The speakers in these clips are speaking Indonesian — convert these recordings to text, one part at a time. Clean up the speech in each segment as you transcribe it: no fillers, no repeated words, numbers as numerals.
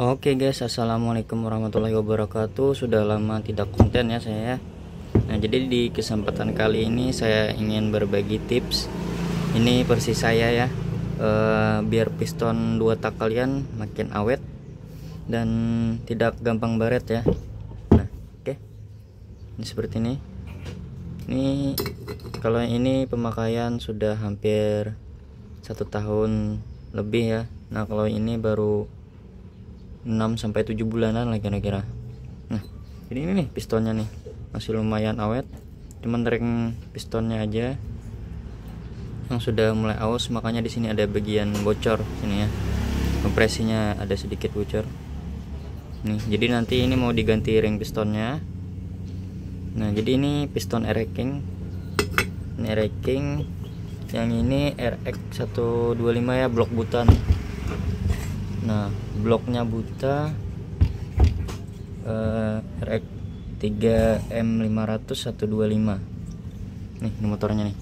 Oke guys, assalamualaikum warahmatullahi wabarakatuh. Sudah lama tidak konten ya saya. Nah, jadi di kesempatan kali ini saya ingin berbagi tips. Ini versi saya ya, biar piston 2 tak kalian makin awet dan tidak gampang baret ya. Nah, oke. Ini seperti ini. Ini kalau ini pemakaian sudah hampir 1 tahun lebih ya. Nah, kalau ini baru 6-7 bulanan lah kira-kira. Nah, jadi ini nih pistonnya nih masih lumayan awet, cuman ring pistonnya aja yang sudah mulai aus, makanya di sini ada bagian bocor sini ya, kompresinya ada sedikit bocor nih. Jadi nanti ini mau diganti ring pistonnya. Nah, jadi ini piston air racking, ini air racking, yang ini RX125 ya, blok butan. Nah, bloknya buta, RX 3M500 125. Nih motornya nih.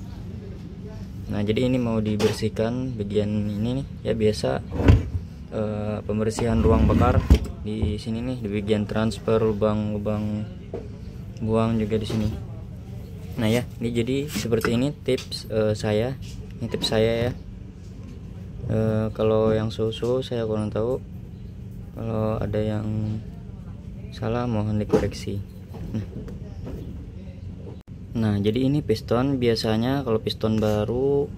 Nah, jadi ini mau dibersihkan bagian ini nih ya, biasa pembersihan ruang bakar di sini nih, di bagian transfer, lubang-lubang buang juga di sini. Nah ya, ini jadi seperti ini tips saya. Ini tips saya ya. Kalau yang susu saya kurang tahu, kalau ada yang salah mohon dikoreksi. Nah, jadi ini piston biasanya kalau piston baru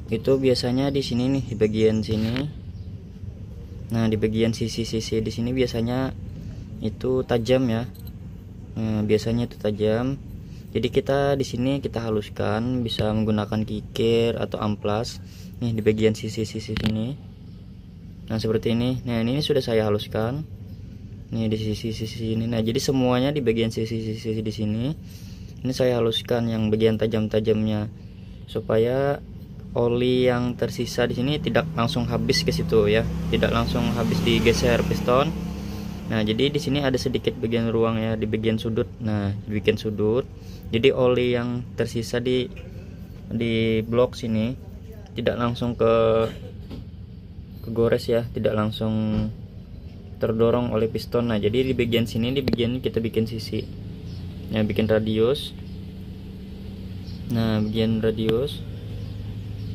itu biasanya di sini nih, di bagian sini. Nah, di bagian sisi-sisi di sini biasanya itu tajam ya. Biasanya itu tajam. Jadi kita di sini kita haluskan, bisa menggunakan kikir atau amplas. Nih di bagian sisi-sisi sini. Nah, seperti ini. Nah, ini sudah saya haluskan. Nih di sisi-sisi ini. Nah, jadi semuanya di bagian sisi-sisi di sini. Ini saya haluskan yang bagian tajam-tajamnya, supaya oli yang tersisa di sini tidak langsung habis ke situ ya. Tidak langsung habis digeser piston. Nah, jadi di sini ada sedikit bagian ruang ya, di bagian sudut. Nah, dibikin sudut. Jadi oli yang tersisa di blok sini tidak langsung kegores ya, tidak langsung terdorong oleh piston. Nah, jadi di bagian sini, di bagian kita bikin sisi ya, bikin radius. Nah, bagian radius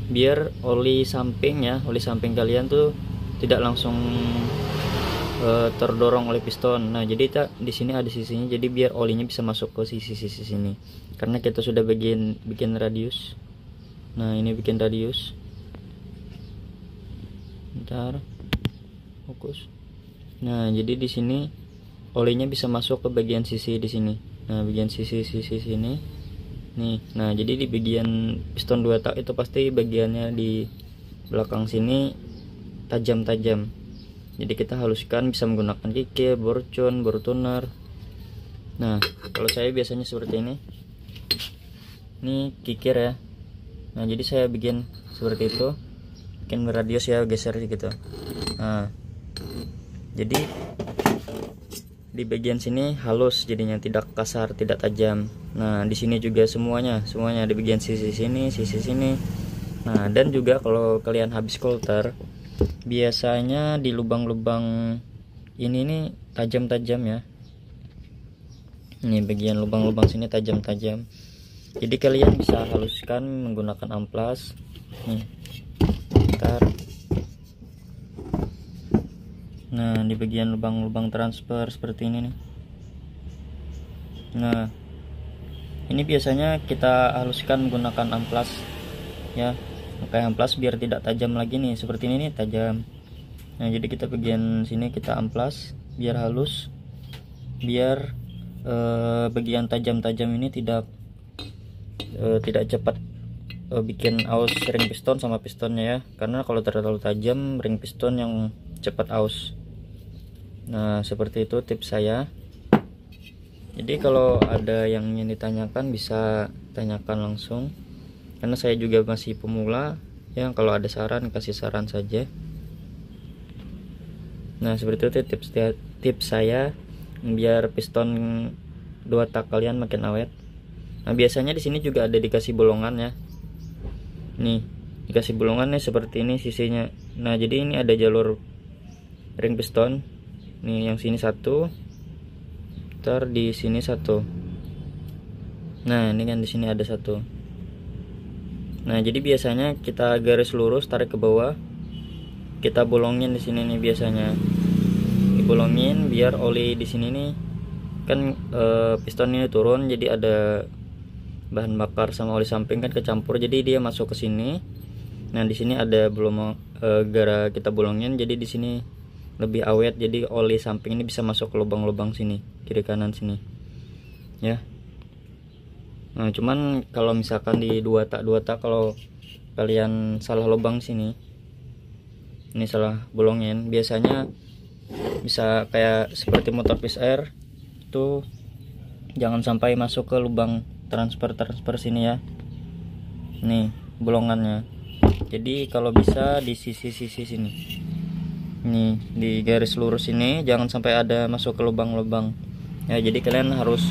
biar oli samping ya, oli samping kalian tuh tidak langsung terdorong oleh piston. Nah, jadi di sini ada sisinya, jadi biar olinya bisa masuk ke sisi-sisi sini, karena kita sudah bikin radius. Nah, ini bikin radius. Bentar, fokus. Nah, jadi di sini olinya bisa masuk ke bagian sisi di sini. Nah, bagian sisi-sisi sini. Nih. Nah, jadi di bagian piston 2 tak itu pasti bagiannya di belakang sini tajam-tajam. Jadi kita haluskan, bisa menggunakan kikir, borcon, bor tuner. Nah, kalau saya biasanya seperti ini. Ini kikir ya. Nah, jadi saya bikin seperti itu, bikin radius ya, geser gitu. Nah, jadi di bagian sini halus, jadinya tidak kasar, tidak tajam. Nah, di sini juga semuanya di bagian sisi sini, sisi sini. Nah, dan juga kalau kalian habis coulter, biasanya di lubang-lubang ini nih tajam-tajam ya. Ini bagian lubang-lubang sini tajam-tajam. Jadi kalian bisa haluskan menggunakan amplas. Nih. Bentar. Nah, di bagian lubang-lubang transfer seperti ini nih. Nah, ini biasanya kita haluskan menggunakan amplas ya. Pakai amplas biar tidak tajam lagi nih, seperti ini nih tajam. Nah, jadi kita bagian sini kita amplas biar halus, biar bagian tajam-tajam ini tidak cepat bikin aus ring piston sama pistonnya ya, karena kalau terlalu tajam ring piston yang cepat aus. Nah, seperti itu tips saya. Jadi kalau ada yang ingin ditanyakan bisa tanyakan langsung, karena saya juga masih pemula ya. Kalau ada saran kasih saran saja. Nah, seperti itu tips saya biar piston 2 tak kalian makin awet. Nah, biasanya di sini juga ada dikasih bolongan ya. Nih, dikasih bolongan nih seperti ini sisinya. Nah, jadi ini ada jalur ring piston. nih yang sini satu, ntar di sini satu. Nah ini kan di sini ada satu. Nah jadi biasanya kita garis lurus, tarik ke bawah, kita bolongin di sini nih, biasanya dibolongin biar oli di sini nih kan piston ini turun, jadi ada bahan bakar sama oli samping kan kecampur, jadi dia masuk ke sini. Nah di sini ada belum gara kita bolongin, jadi di sini lebih awet, jadi oli samping ini bisa masuk ke lubang-lubang sini, kiri kanan sini ya. Nah cuman kalau misalkan di dua tak kalau kalian salah lubang sini, ini salah bolongin, biasanya bisa kayak seperti motor Peace Air itu, jangan sampai masuk ke lubang transfer sini ya, nih bolongannya. Jadi kalau bisa di sisi-sisi sini nih, di garis lurus ini jangan sampai ada masuk ke lubang-lubang ya. Jadi kalian harus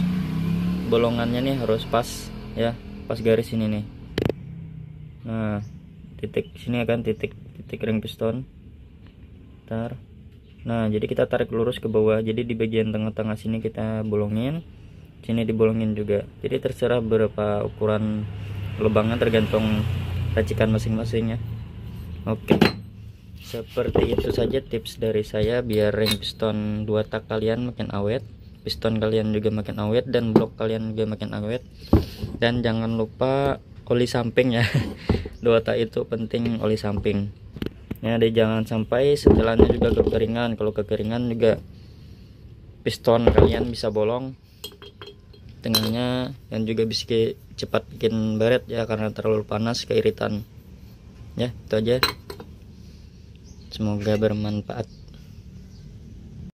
bolongannya nih harus pas ya, pas garis ini nih. Nah titik sini akan titik ring piston. Ntar nah jadi kita tarik lurus ke bawah, jadi di bagian tengah-tengah sini kita bolongin, sini dibolongin juga. Jadi terserah berapa ukuran lubangnya, tergantung racikan masing-masing ya. Oke, seperti itu saja tips dari saya biar ring piston 2 tak kalian makin awet, piston kalian juga makin awet, dan blok kalian juga makin awet. Dan jangan lupa oli samping ya. 2 tak itu penting, oli samping ya, dan jangan sampai setelannya juga kekeringan. Kalau kekeringan juga piston kalian bisa bolong tengahnya, dan juga bisa cepat bikin baret ya, karena terlalu panas keiritan ya. Itu aja, semoga bermanfaat.